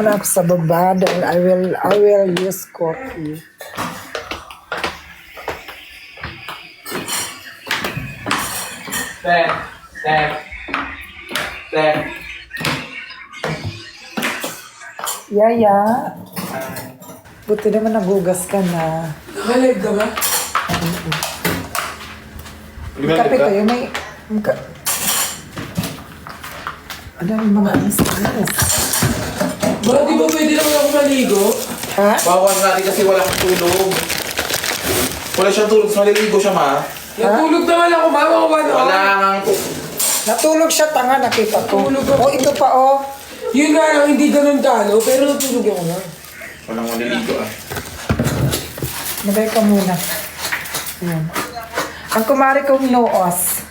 Muna ako sa baba dahil I will use coffee. Yaya, buti naman nagugas ka na. Nakalive ka ba? May kape kayo, may... Ano yung mga anis? Bakit di ba pwede naman ako maligo? Ha? Bawal natin kasi wala kang tulog. Wala siyang tulog, maliligo siya, ma. Natulog naman ako, mama ko ba no? Wala kang Natulog siya, tanga, nakita ko. Natulog ako. Oh, ito pa, oh. Yun nga lang, hindi ganun talo, pero natulog ako na. Walang maliligo, ah. Nagay ka muna. Ayan. Ang kumari kong noos.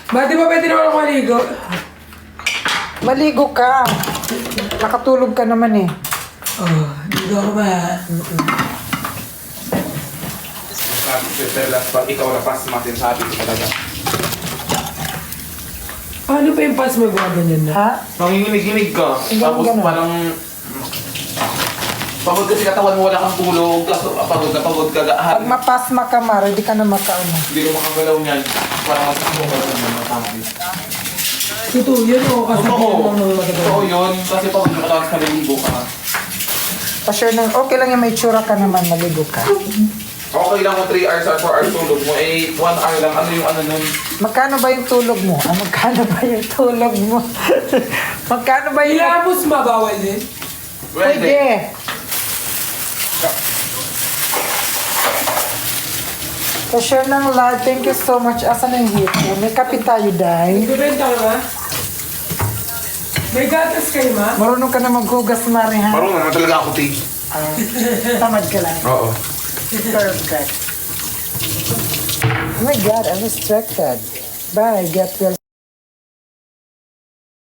Bakit di ba pwede naman ako maligo? Maligo ka. Nakatulog ka naman eh. Oh, ligo ako ba? Sabi ko, Perlas, pag ikaw na pasmatin, sabi ko talaga. Paano pa yung pass mo ganyan na? Ha? Nanginginig-ginig ka. Ganun, Tapos ganun. parang... Pagod kasi katawan mo, wala kang tulog. Tapos pagod ka. Pag mapasma ka, Mara, di ka na makaano. Hindi ko makagalaw niyan. Parang masakit mo matangin. Totoo yun o kasabihan Totoo. lang ng Totoo magagawa. yun. Kasi pagod ka tapos maliligo ka. Pa-sure nang okay lang yung may tsura ka naman, maligo ka. Okay lang kung 3 hours or 4 hours tulog mo. Eh, 1 hour lang. Ano yung ano nun? Magkano ba yung tulog mo? Ah, magkano ba yung tulog mo? Magkano ba yung... Ilamos mabawal din? Pwede. Pa-share ng live. Thank you so much. Asan na yung hit mo? May kape tayo, Day. Nagbibenta ka ba? May gatas kayo, ma? Marunong ka na maghugas, Mari, ha? Parang naman talaga ako, T. Ah, tamad ka lang. Oo. Perfect. Oh my God, I'm distracted. Bye, get well